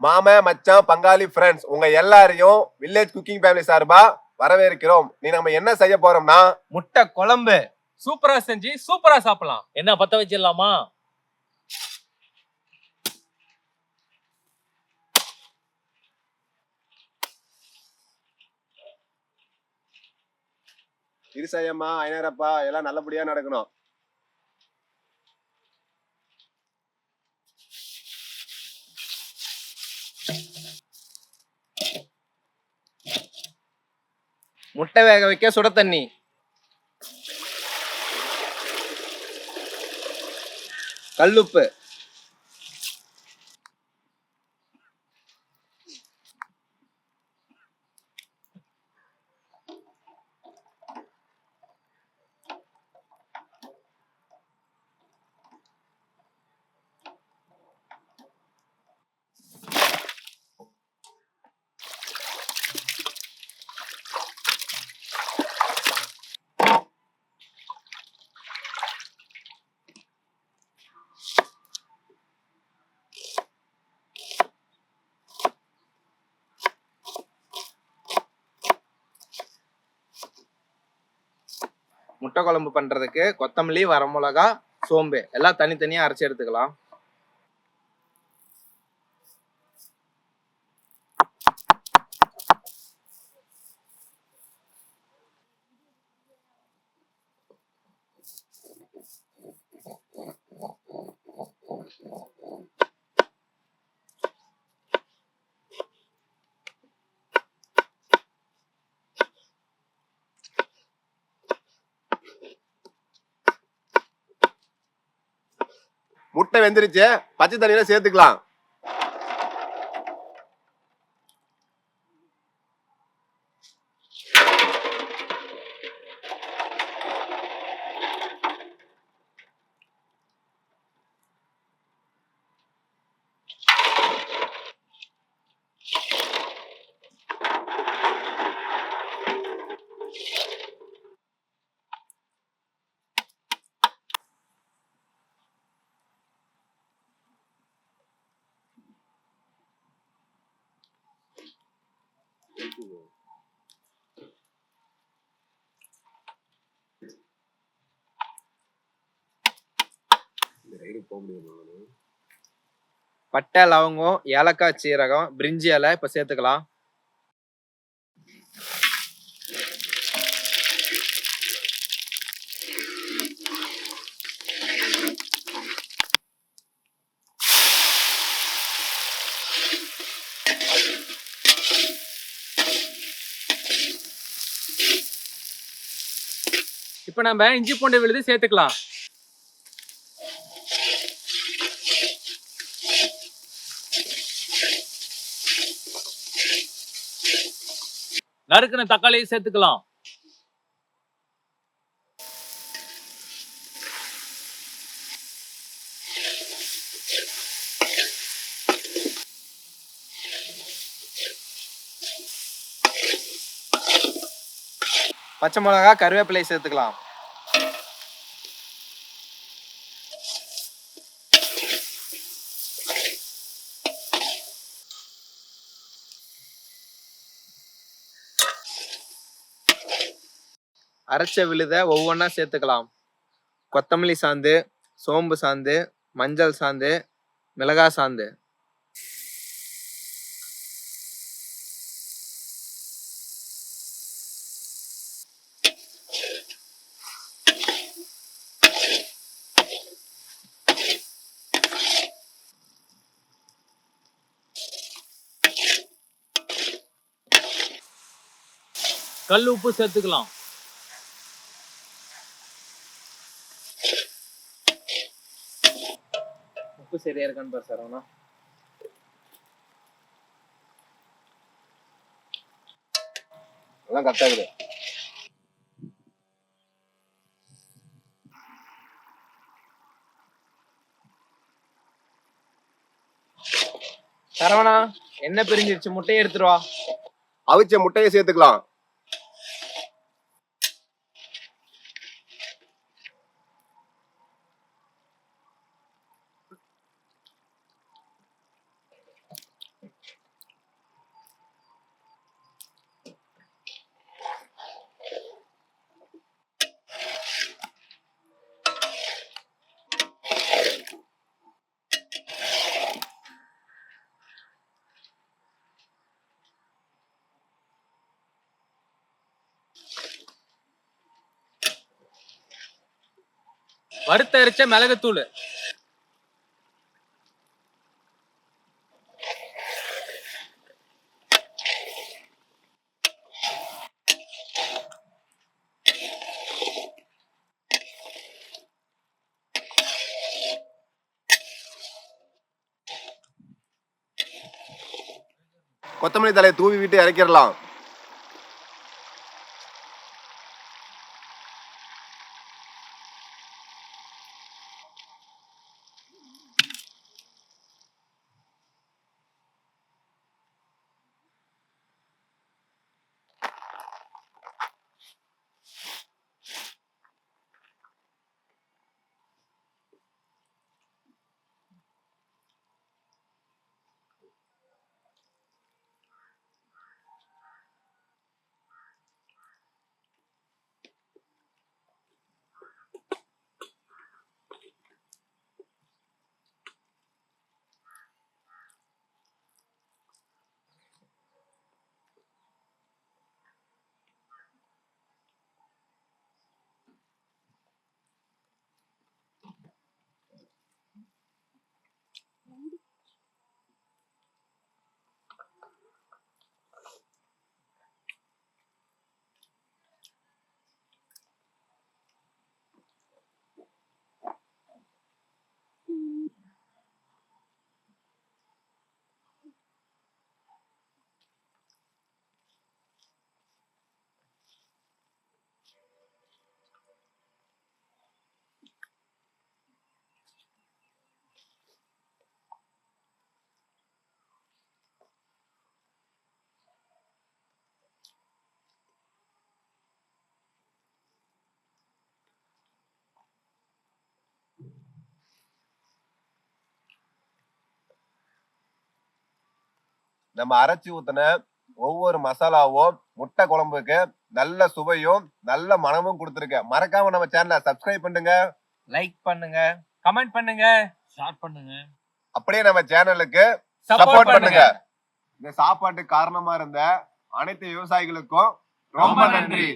மாமா மச்சான் பங்காளி ஃப்ரெண்ட்ஸ் உங்க எல்லாரையும் வில்லேஜ் குக்கிங் ஃபேமிலி சார்பா வரவேற்கிறோம். நீ நம்ம என்ன செய்ய போறோம்னா முட்டை குழம்பு சூப்பரா செஞ்சு சூப்பரா சாப்பிடலாம். என்ன பத்த வச்சிடலாமா? இருசையம்மா ஐநரப்பா எல்லாம் நல்லபடியா நடக்கணும். முட்டை வேக வைக்க சுட தண்ணி, கல்லுப்பு, முட்டை குழம்பு பண்றதுக்கு கொத்தமல்லி, வரமிளகா, சோம்பு எல்லாம் தனித்தனியா அரைச்சி எடுத்துக்கலாம். முட்டை வெந்துருச்சு, பச்சை தண்ணியில சேர்த்துக்கலாம். பட்டை, லவங்கம், ஏலக்காய், சீரகம், பிரிஞ்சி இலை இப்ப சேர்த்துக்கலாம். இப்ப நம்ம இஞ்சி பூண்டு விழுது சேர்த்துக்கலாம். நறுக்குன தக்காளியை சேர்த்துக்கலாம். பச்சை மிளகா, கருவேப்பிலை சேர்த்துக்கலாம். அரைச்ச விழுத ஒவ்வொன்றா சேர்த்துக்கலாம். கொத்தமல்லி சாந்து, சோம்பு சாந்து, மஞ்சள் சாந்து, மிளகா சாந்து. கல் உப்பு சேர்த்துக்கலாம். உப்பு சரியா இருக்கான்னு பாரு சரவணா. எல்லாம் கரெக்டா இருக்குது. சரவணா, என்ன பிரிஞ்சிருச்சு, முட்டையை எடுத்துட்டு வா. அவிச்ச முட்டையை சேர்த்துக்கலாம். வறுத்தரிச்ச மிளகுத்தூள், கொத்தமல்லி தலையை தூவி விட்டு இறக்கிடலாம். நம்ம அரைச்சி ஊத்தின ஒவ்வொரு மசாலாவும் முட்டை குழம்புக்கு நல்ல சுவையும் நல்ல மனமும் கொடுத்துருக்கு. மறக்காம நம்ம சேனலை சப்ஸ்கிரைப் பண்ணுங்க, லைக் பண்ணுங்க, கமெண்ட் பண்ணுங்க, ஷேர் பண்ணுங்க, அப்படியே நம்ம சேனலுக்கு சப்போர்ட் பண்ணுங்க. இந்த சாப்பாட்டுக்கு காரணமா இருந்த அனைத்து விவசாயிகளுக்கும் ரொம்ப நன்றி.